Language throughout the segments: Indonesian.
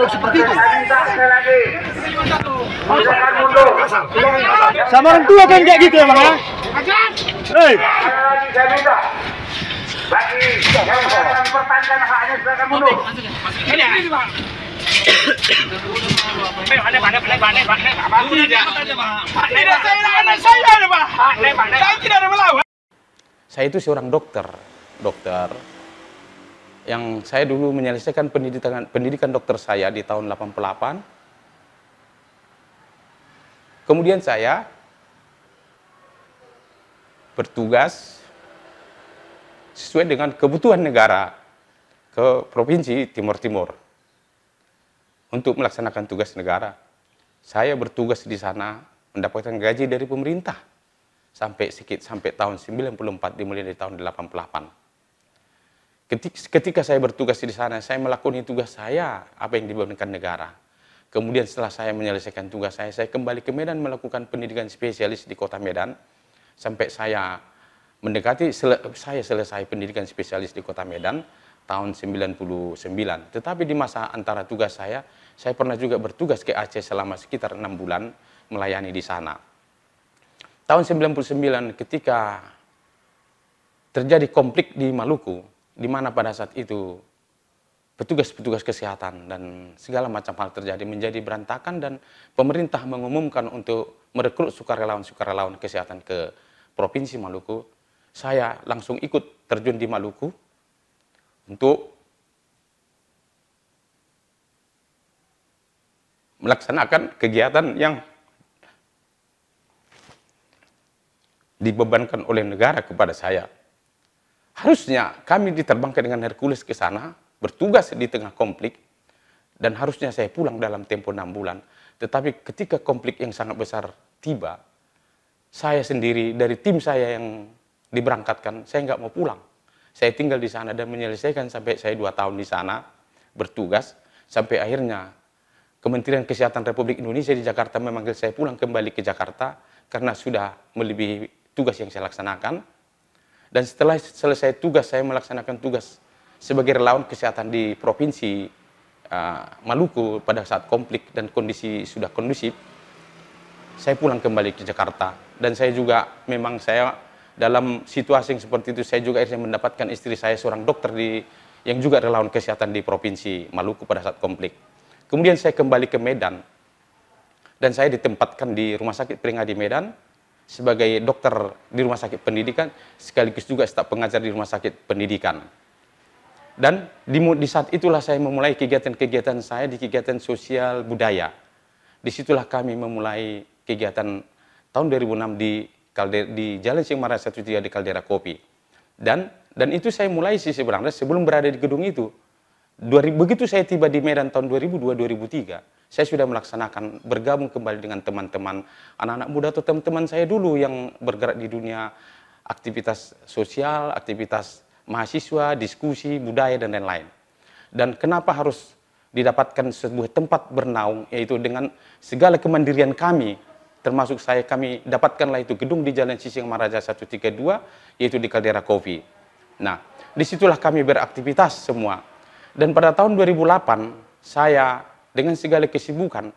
kalau seperti itu. Sama orang tua kan kayak gitu ya bang ya? Hei. Bagi yang akan pertahankan haknya silakan mundur. Saya itu seorang dokter yang saya dulu menyelesaikan pendidikan dokter saya di tahun 88. Kemudian saya bertugas sesuai dengan kebutuhan negara ke Provinsi Timur Timur untuk melaksanakan tugas negara. Saya bertugas di sana mendapatkan gaji dari pemerintah sampai tahun 94, dimulai dari tahun 88. Ketika saya bertugas di sana, saya melakukan tugas saya apa yang dibebankan negara. Kemudian setelah saya menyelesaikan tugas saya kembali ke Medan melakukan pendidikan spesialis di kota Medan sampai saya selesai pendidikan spesialis di kota Medan tahun 99. Tetapi di masa antara tugas saya pernah juga bertugas ke Aceh selama sekitar 6 bulan melayani di sana. Tahun 99 ketika terjadi konflik di Maluku, di mana pada saat itu petugas-petugas kesehatan dan segala macam hal terjadi menjadi berantakan dan pemerintah mengumumkan untuk merekrut sukarelawan kesehatan ke Provinsi Maluku. Saya langsung ikut terjun di Maluku untuk melaksanakan kegiatan yang dibebankan oleh negara kepada saya. Harusnya kami diterbangkan dengan Hercules ke sana, bertugas di tengah konflik, dan harusnya saya pulang dalam tempo 6 bulan. Tetapi ketika konflik yang sangat besar tiba, saya sendiri dari tim saya yang diberangkatkan, saya nggak mau pulang. Saya tinggal di sana dan menyelesaikan sampai saya 2 tahun di sana bertugas, sampai akhirnya Kementerian Kesehatan Republik Indonesia di Jakarta memanggil saya pulang kembali ke Jakarta karena sudah melebihi tugas yang saya laksanakan. Dan setelah selesai tugas, saya melaksanakan tugas sebagai relawan kesehatan di Provinsi Maluku pada saat konflik dan kondisi sudah kondusif. Saya pulang kembali ke Jakarta dan saya juga memang dalam situasi yang seperti itu saya juga akhirnya mendapatkan istri saya seorang dokter yang juga relawan kesehatan di Provinsi Maluku pada saat konflik. Kemudian saya kembali ke Medan dan saya ditempatkan di Rumah Sakit Peringati Medan sebagai dokter di Rumah Sakit Pendidikan sekaligus juga staf pengajar di Rumah Sakit Pendidikan. Dan di saat itulah saya memulai kegiatan-kegiatan saya di kegiatan sosial budaya. Disitulah kami memulai kegiatan tahun 2006 di Jalan Singmara 13 di Kaldera Kopi. Dan itu saya mulai sih sebenarnya sebelum berada di gedung itu. Begitu saya tiba di Medan tahun 2002-2003, saya sudah melaksanakan bergabung kembali dengan teman-teman anak-anak muda atau teman-teman saya dulu yang bergerak di dunia aktivitas sosial, aktivitas mahasiswa, diskusi, budaya, dan lain-lain. Dan kenapa harus didapatkan sebuah tempat bernaung, yaitu dengan segala kemandirian kami, termasuk kami dapatkanlah itu gedung di Jalan Sising Maraja 132, yaitu di Kaldera Coffee. Nah, disitulah kami beraktivitas semua. Dan pada tahun 2008, saya dengan segala kesibukan,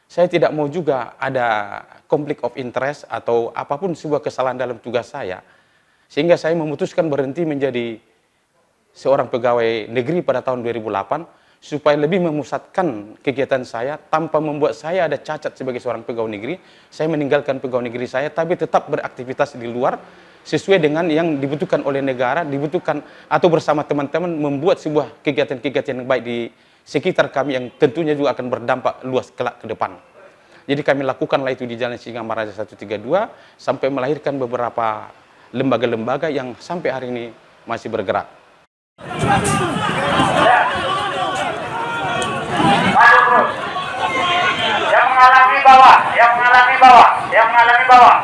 saya tidak mau juga ada konflik of interest atau apapun sebuah kesalahan dalam tugas saya. Sehingga saya memutuskan berhenti menjadi seorang pegawai negeri pada tahun 2008, supaya lebih memusatkan kegiatan saya tanpa membuat saya ada cacat sebagai seorang pegawai negeri. Saya meninggalkan pegawai negeri saya, tapi tetap beraktivitas di luar, sesuai dengan yang dibutuhkan oleh negara, dibutuhkan atau bersama teman-teman membuat sebuah kegiatan-kegiatan yang baik di sekitar kami yang tentunya juga akan berdampak luas kelak ke depan. Jadi kami lakukanlah itu di Jalan Singamaraja 132 sampai melahirkan beberapa lembaga-lembaga yang sampai hari ini masih bergerak. Maju terus. Yang mengalami bawah, yang mengalami bawah, yang mengalami bawah.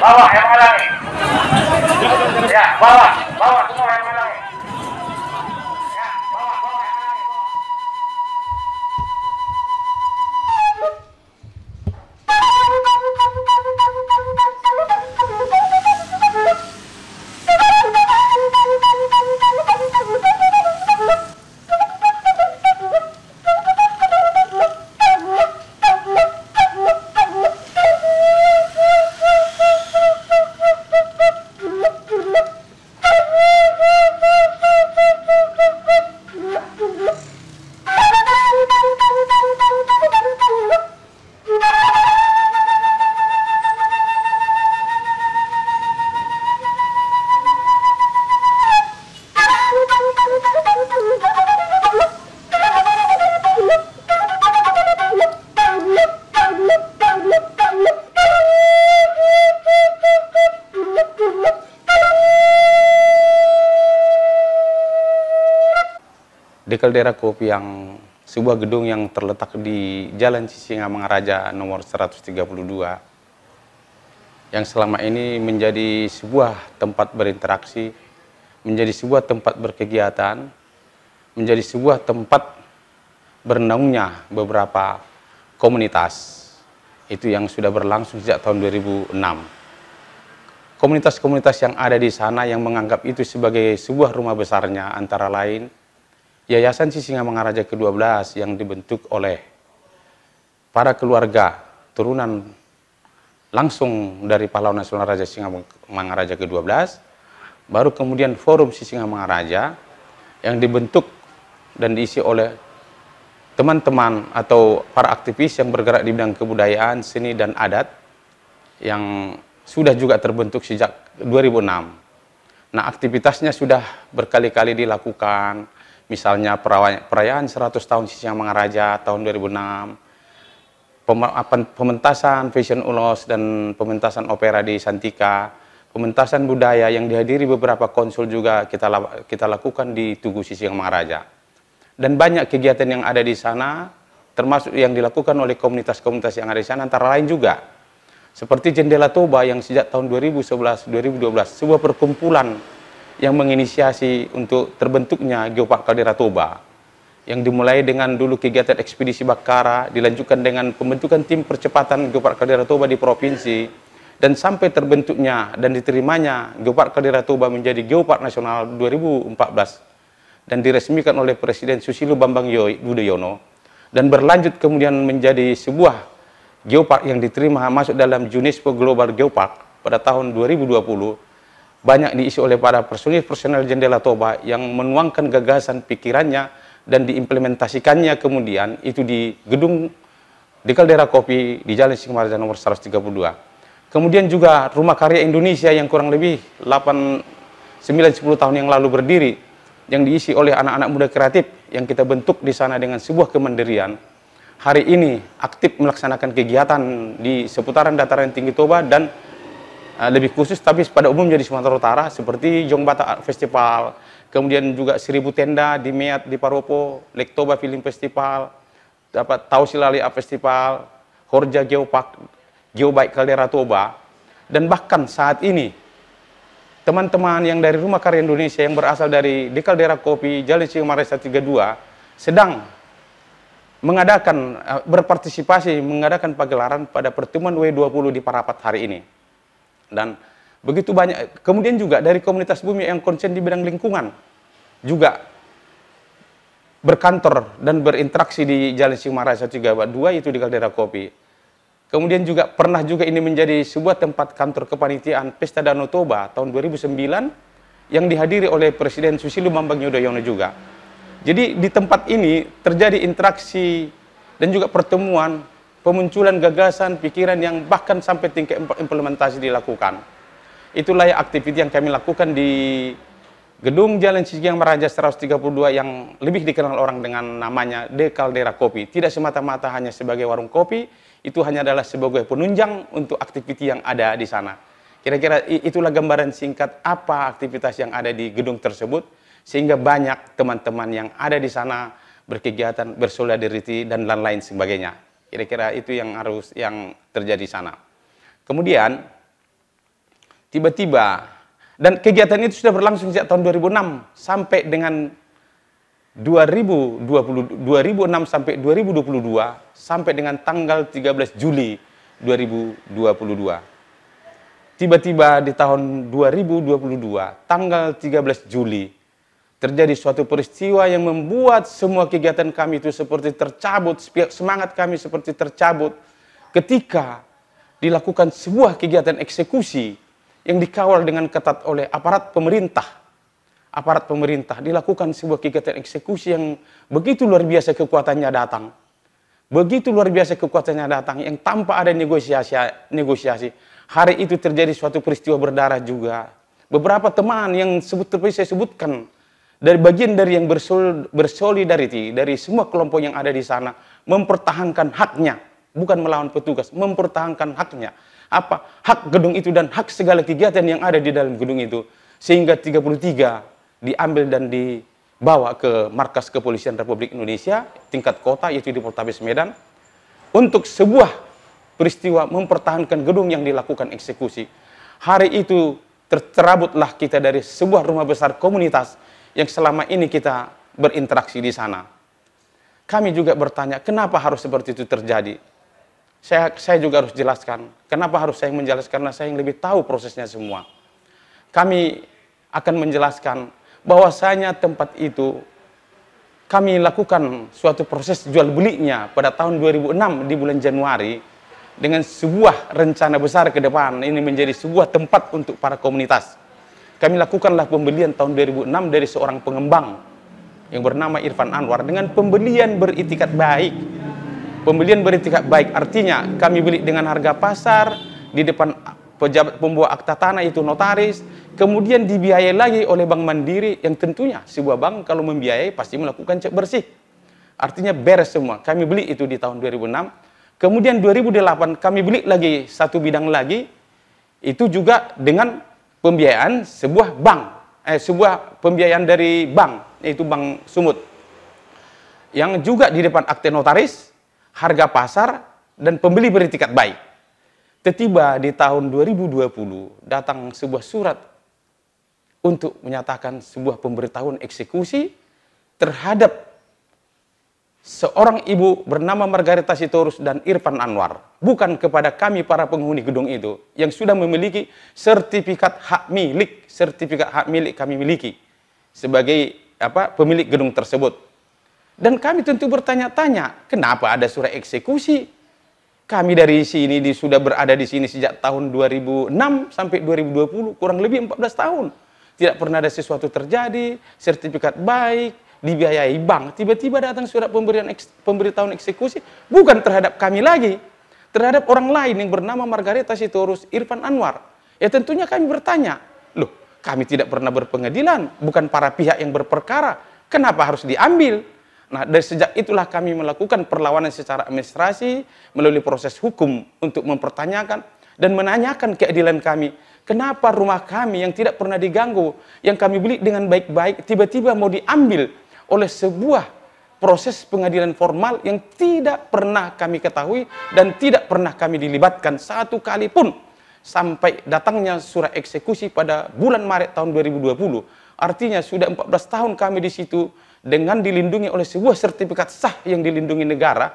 Bawah yang mengalami. Ya, bawah semua yang mengalami. Ya, bawah yang mengalami. di Kaldera Kopi yang sebuah gedung yang terletak di Jalan Sisingamangaraja nomor 132 yang selama ini menjadi sebuah tempat berinteraksi, menjadi sebuah tempat berkegiatan, menjadi sebuah tempat bernaungnya beberapa komunitas. Itu yang sudah berlangsung sejak tahun 2006. Komunitas-komunitas yang ada di sana yang menganggap itu sebagai sebuah rumah besarnya, antara lain Yayasan Sisingamangaraja ke-12 yang dibentuk oleh para keluarga turunan langsung dari pahlawan nasional Raja Sisingamangaraja ke-12, baru kemudian Forum Sisingamangaraja yang dibentuk dan diisi oleh teman-teman atau para aktivis yang bergerak di bidang kebudayaan, seni, dan adat yang sudah juga terbentuk sejak 2006. Nah, aktivitasnya sudah berkali-kali dilakukan, misalnya perayaan 100 tahun Sisingamangaraja tahun 2006, pementasan Fashion Ulos dan pementasan opera di Santika, pementasan budaya yang dihadiri beberapa konsul juga kita lakukan di Tugu Sisingamangaraja. Dan banyak kegiatan yang ada di sana, termasuk yang dilakukan oleh komunitas-komunitas yang ada di sana, antara lain juga seperti Jendela Toba yang sejak tahun 2011-2012, sebuah perkumpulan yang menginisiasi untuk terbentuknya Geopark Kaldera Toba, yang dimulai dengan dulu kegiatan ekspedisi Bakara, dilanjutkan dengan pembentukan tim percepatan Geopark Kaldera Toba di provinsi, dan sampai terbentuknya dan diterimanya Geopark Kaldera Toba menjadi Geopark Nasional 2014 dan diresmikan oleh Presiden Susilo Bambang Yudhoyono, dan berlanjut kemudian menjadi sebuah Geopark yang diterima masuk dalam UNESCO Global Geopark pada tahun 2020, banyak diisi oleh para personil Jendela Toba yang menuangkan gagasan pikirannya dan diimplementasikannya kemudian itu di gedung di Kaldera Kopi di Jalan Sisingamangaraja nomor 132. Kemudian juga Rumah Karya Indonesia yang kurang lebih 9-10 tahun yang lalu berdiri, yang diisi oleh anak-anak muda kreatif yang kita bentuk di sana dengan sebuah kemandirian. Hari ini aktif melaksanakan kegiatan di seputaran dataran tinggi Toba dan lebih khusus tapi pada umumnya di Sumatera Utara, seperti Jongbata Art Festival, kemudian juga 1000 Tenda di Meat di Paropo, Lake Toba Film Festival, dapat Tausilali Art Festival, Horja Geopark, Geobike Kaldera Toba, dan bahkan saat ini teman-teman yang dari Rumah Karya Indonesia yang berasal dari di Kaldera Kopi, Jalan Sisingamangaraja 132 sedang berpartisipasi mengadakan pagelaran pada pertemuan W20 di Parapat hari ini. Dan begitu banyak, kemudian juga dari komunitas bumi yang konsen di bidang lingkungan juga berkantor dan berinteraksi di Jalan Sisingamangaraja 132 itu di Kaldera Kopi. Kemudian juga pernah juga ini menjadi sebuah tempat kantor kepanitiaan Pesta Danau Toba tahun 2009 yang dihadiri oleh Presiden Susilo Bambang Yudhoyono juga. Jadi di tempat ini terjadi interaksi dan juga pertemuan, pemunculan gagasan, pikiran yang bahkan sampai tingkat implementasi dilakukan. Itulah yang aktivitas yang kami lakukan di gedung Jalan Sisingamangaraja 132 yang lebih dikenal orang dengan namanya The Kaldera Kopi. Tidak semata-mata hanya sebagai warung kopi, itu hanya adalah sebagai penunjang untuk aktivitas yang ada di sana. Kira-kira itulah gambaran singkat apa aktivitas yang ada di gedung tersebut, sehingga banyak teman-teman yang ada di sana berkegiatan, bersolidarity, dan lain-lain sebagainya. Kira-kira itu yang terjadi di sana. Kemudian, tiba-tiba, dan kegiatan itu sudah berlangsung sejak tahun 2006 sampai dengan 2006 sampai 2022, sampai dengan tanggal 13 Juli 2022. Tiba-tiba di tahun 2022, tanggal 13 Juli, terjadi suatu peristiwa yang membuat semua kegiatan kami itu seperti tercabut, semangat kami seperti tercabut ketika dilakukan sebuah kegiatan eksekusi yang dikawal dengan ketat oleh aparat pemerintah. Aparat pemerintah dilakukan sebuah kegiatan eksekusi yang begitu luar biasa kekuatannya datang. Begitu luar biasa kekuatannya datang yang tanpa ada negosiasi. Hari itu terjadi suatu peristiwa berdarah juga. Beberapa teman yang saya sebutkan, dari bagian dari yang bersolidarity dari semua kelompok yang ada di sana mempertahankan haknya, bukan melawan petugas, mempertahankan haknya. Apa? Hak gedung itu dan hak segala kegiatan yang ada di dalam gedung itu. Sehingga 33 diambil dan bawa ke markas kepolisian Republik Indonesia tingkat kota, yaitu di Poltabes Medan, untuk sebuah peristiwa mempertahankan gedung yang dilakukan eksekusi. Hari itu tercerabutlah kita dari sebuah rumah besar komunitas yang selama ini kita berinteraksi di sana. Kami juga bertanya, kenapa harus seperti itu terjadi? Saya juga harus jelaskan. Kenapa harus saya menjelaskan? Karena saya yang lebih tahu prosesnya semua. Kami akan menjelaskan bahwasanya tempat itu kami lakukan suatu proses jual belinya pada tahun 2006 di bulan Januari dengan sebuah rencana besar ke depan. Ini menjadi sebuah tempat untuk para komunitas. Kami lakukanlah pembelian tahun 2006 dari seorang pengembang yang bernama Irfan Anwar dengan pembelian beritikat baik. Pembelian beritikat baik artinya kami beli dengan harga pasar di depan pejabat pembawa akta tanah, itu notaris, kemudian dibiayai lagi oleh Bank Mandiri, yang tentunya sebuah bank kalau membiayai pasti melakukan cek bersih. Artinya beres semua. Kami beli itu di tahun 2006. Kemudian 2008 kami beli lagi satu bidang lagi, itu juga dengan pembiayaan sebuah bank, sebuah pembiayaan dari bank, yaitu Bank Sumut. Yang juga di depan akte notaris, harga pasar, dan pembeli beritikat baik. Tiba di tahun 2020 datang sebuah surat untuk menyatakan sebuah pemberitahuan eksekusi terhadap seorang ibu bernama Margareta Sitorus dan Irfan Anwar. Bukan kepada kami para penghuni gedung itu yang sudah memiliki sertifikat hak milik. Sertifikat hak milik kami miliki sebagai pemilik gedung tersebut. Dan kami tentu bertanya-tanya, kenapa ada surat eksekusi? Kami dari sini sudah berada di sini sejak tahun 2006 sampai 2020, kurang lebih 14 tahun. Tidak pernah ada sesuatu terjadi, sertifikat baik, dibiayai bank. Tiba-tiba datang surat pemberitahuan eksekusi, bukan terhadap kami lagi, terhadap orang lain yang bernama Margareta Sitorus Irfan Anwar. Ya tentunya kami bertanya, loh kami tidak pernah berpengadilan, bukan para pihak yang berperkara, kenapa harus diambil? Nah, dari sejak itulah kami melakukan perlawanan secara administrasi melalui proses hukum untuk mempertanyakan dan menanyakan keadilan kami. Kenapa rumah kami yang tidak pernah diganggu, yang kami beli dengan baik-baik, tiba-tiba mau diambil oleh sebuah proses pengadilan formal yang tidak pernah kami ketahui dan tidak pernah kami dilibatkan satu kali pun sampai datangnya surat eksekusi pada bulan Maret tahun 2020. Artinya sudah 14 tahun kami di situ dengan dilindungi oleh sebuah sertifikat sah yang dilindungi negara,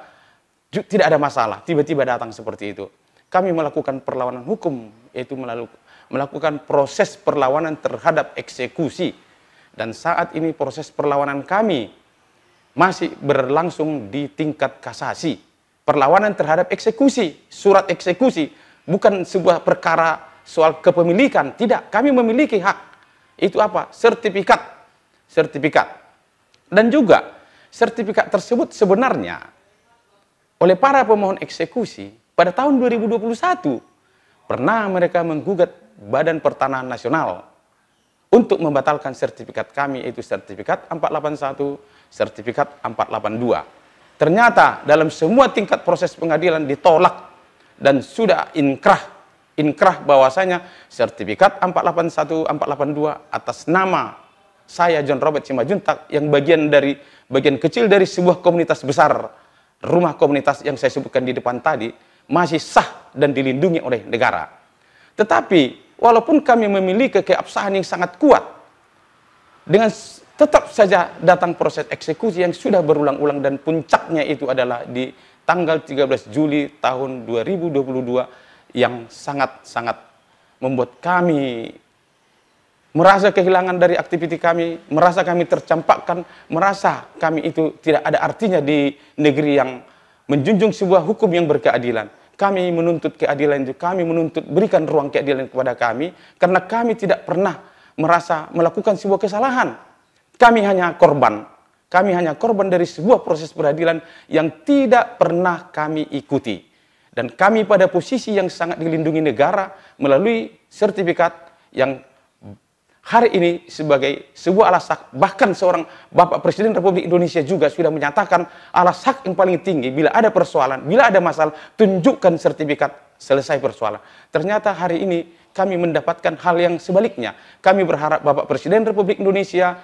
tidak ada masalah. Tiba-tiba datang seperti itu. Kami melakukan perlawanan hukum, yaitu melakukan proses perlawanan terhadap eksekusi. Dan saat ini proses perlawanan kami masih berlangsung di tingkat kasasi. Perlawanan terhadap eksekusi, surat eksekusi, bukan sebuah perkara soal kepemilikan. Tidak, kami memiliki hak. Itu apa? Sertifikat. Dan juga sertifikat tersebut sebenarnya oleh para pemohon eksekusi pada tahun 2021 pernah mereka menggugat Badan Pertanahan Nasional untuk membatalkan sertifikat kami, yaitu sertifikat 481, sertifikat 482. Ternyata dalam semua tingkat proses pengadilan ditolak dan sudah inkrah bahwasanya sertifikat 481, 482 atas nama saya John Robert Simajuntak yang bagian kecil dari sebuah komunitas besar, rumah komunitas yang saya sebutkan di depan tadi, masih sah dan dilindungi oleh negara. Tetapi walaupun kami memiliki keabsahan yang sangat kuat, dengan tetap saja datang proses eksekusi yang sudah berulang-ulang dan puncaknya itu adalah di tanggal 13 Juli tahun 2022 yang sangat-sangat membuat kami merasa kehilangan dari aktiviti kami, merasa kami tercampakkan, merasa kami itu tidak ada artinya di negeri yang menjunjung sebuah hukum yang berkeadilan. Kami menuntut keadilan itu, kami menuntut berikan ruang keadilan kepada kami, karena kami tidak pernah merasa melakukan sebuah kesalahan. Kami hanya korban dari sebuah proses peradilan yang tidak pernah kami ikuti. Dan kami pada posisi yang sangat dilindungi negara melalui sertifikat yang hari ini sebagai sebuah alas hak, bahkan seorang Bapak Presiden Republik Indonesia juga sudah menyatakan alas hak yang paling tinggi, bila ada persoalan, bila ada masalah, tunjukkan sertifikat, selesai persoalan. Ternyata hari ini kami mendapatkan hal yang sebaliknya. Kami berharap Bapak Presiden Republik Indonesia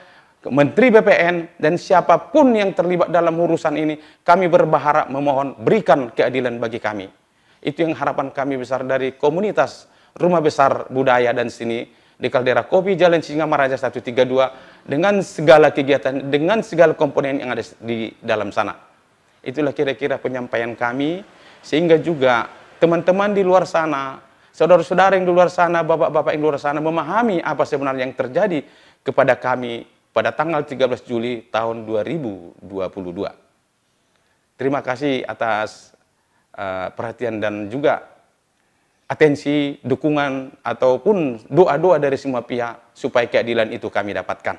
Menteri BPN, dan siapapun yang terlibat dalam urusan ini, kami berharap memohon berikan keadilan bagi kami. Itu yang harapan kami besar dari komunitas Rumah Besar Budaya dan Seni di Kaldera Kopi, Jalan Singamaraja 132, dengan segala kegiatan, dengan segala komponen yang ada di dalam sana. Itulah kira-kira penyampaian kami, sehingga juga teman-teman di luar sana, saudara-saudara yang di luar sana, bapak-bapak yang di luar sana, memahami apa sebenarnya yang terjadi kepada kami pada tanggal 13 Juli tahun 2022. Terima kasih atas perhatian dan juga atensi, dukungan, ataupun doa-doa dari semua pihak supaya keadilan itu kami dapatkan.